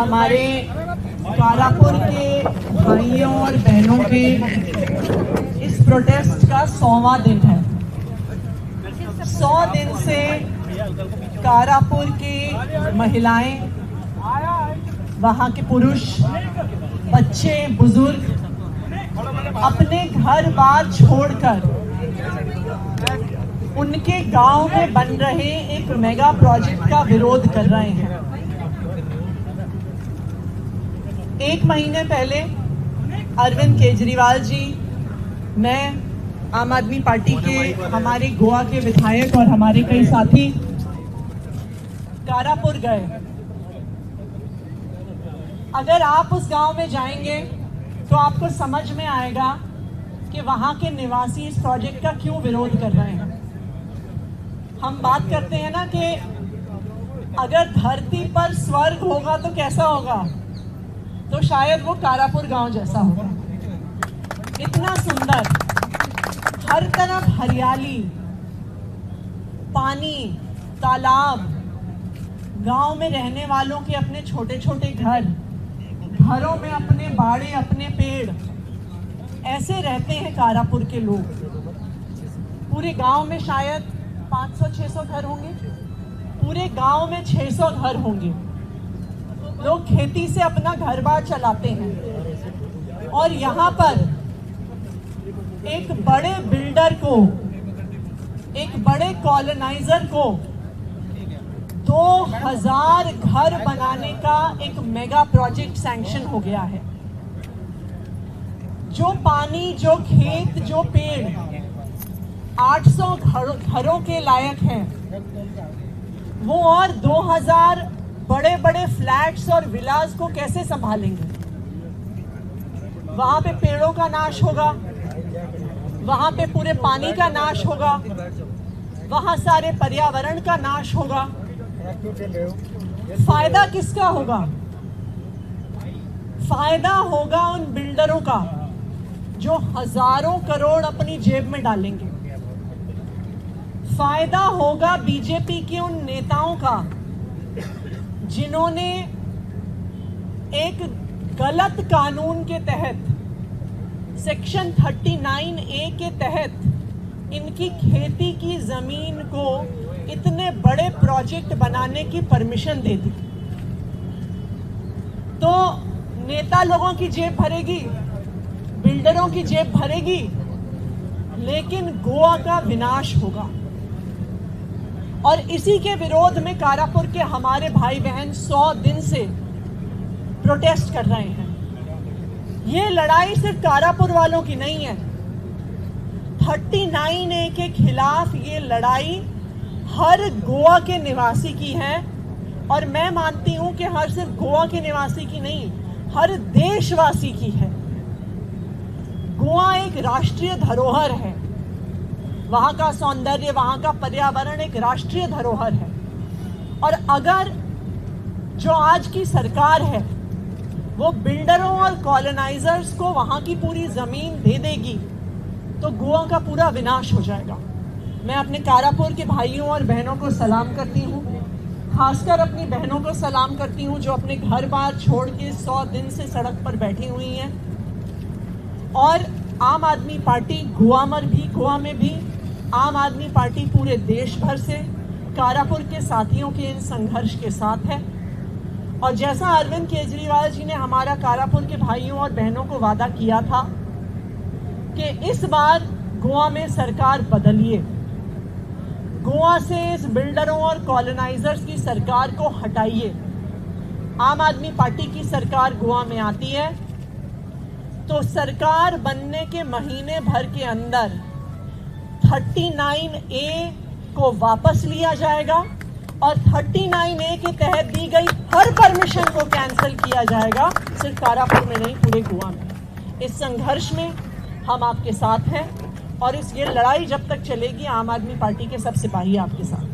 हमारे कारापुर के भाइयों और बहनों के इस प्रोटेस्ट का 100वां दिन है। 100 दिन से कारापुर की महिलाएं, वहां के पुरुष, बच्चे, बुजुर्ग अपने घर बार छोड़कर उनके गांव में बन रहे एक मेगा प्रोजेक्ट का विरोध कर रहे हैं। 1 महीने पहले अरविंद केजरीवाल जी, मैं, आम आदमी पार्टी के हमारे गोवा के विधायक और हमारे कई साथी कारापुर गए। अगर आप उस गांव में जाएंगे तो आपको समझ में आएगा कि वहां के निवासी इस प्रोजेक्ट का क्यों विरोध कर रहे हैं। हम बात करते हैं ना कि अगर धरती पर स्वर्ग होगा तो कैसा होगा, तो शायद वो कारापुर गांव जैसा होगा। इतना सुंदर, हर तरफ हरियाली, पानी, तालाब, गांव में रहने वालों के अपने छोटे छोटे घरों में अपने बाड़े, अपने पेड़, ऐसे रहते हैं कारापुर के लोग। पूरे गांव में शायद 500-600 घर होंगे, पूरे गांव में 600 घर होंगे। लोग खेती से अपना घर बार चलाते हैं और यहाँ पर एक बड़े बिल्डर को, एक बड़े कॉलोनाइजर को 2000 घर बनाने का एक मेगा प्रोजेक्ट सैंक्शन हो गया है। जो पानी, जो खेत, जो पेड़ 800 घरों के लायक हैं, वो और 2000 बड़े बड़े फ्लैट्स और विलास को कैसे संभालेंगे। वहां पे पेड़ों का नाश होगा, वहां पे पूरे पानी का नाश होगा, वहां सारे पर्यावरण का नाश होगा। फायदा किसका होगा? फायदा होगा उन बिल्डरों का जो हजारों करोड़ अपनी जेब में डालेंगे। फायदा होगा बीजेपी के उन नेताओं का जिन्होंने एक गलत कानून के तहत, सेक्शन 39A के तहत इनकी खेती की जमीन को इतने बड़े प्रोजेक्ट बनाने की परमिशन दे दी। तो नेता लोगों की जेब भरेगी, बिल्डरों की जेब भरेगी, लेकिन गोवा का विनाश होगा। और इसी के विरोध में कारापुर के हमारे भाई बहन 100 दिन से प्रोटेस्ट कर रहे हैं। ये लड़ाई सिर्फ कारापुर वालों की नहीं है, 39A के खिलाफ ये लड़ाई हर गोवा के निवासी की है। और मैं मानती हूं कि हर सिर्फ गोवा के निवासी की नहीं, हर देशवासी की है। गोवा एक राष्ट्रीय धरोहर है, वहां का सौंदर्य, वहां का पर्यावरण एक राष्ट्रीय धरोहर है। और अगर जो आज की सरकार है वो बिल्डरों और कॉलोनाइजर्स को वहां की पूरी जमीन दे देगी तो गोवा का पूरा विनाश हो जाएगा। मैं अपने कारापुर के भाइयों और बहनों को सलाम करती हूँ, खासकर अपनी बहनों को सलाम करती हूँ जो अपने घर बार छोड़ के 100 दिन से सड़क पर बैठी हुई हैं। और आम आदमी पार्टी गोवा में भी आम आदमी पार्टी पूरे देश भर से कारापुर के साथियों के इन संघर्ष के साथ है। और जैसा अरविंद केजरीवाल जी ने हमारा कारापुर के भाइयों और बहनों को वादा किया था कि इस बार गोवा में सरकार बदलिए, गोवा से इस बिल्डरों और कॉलोनाइजर्स की सरकार को हटाइए। आम आदमी पार्टी की सरकार गोवा में आती है तो सरकार बनने के महीने भर के अंदर 39A को वापस लिया जाएगा और 39A के तहत दी गई हर परमिशन को कैंसिल किया जाएगा, सिर्फ कारापुर में नहीं, पूरे गोवा में। इस संघर्ष में हम आपके साथ हैं और ये लड़ाई जब तक चलेगी, आम आदमी पार्टी के सब सिपाही आपके साथ।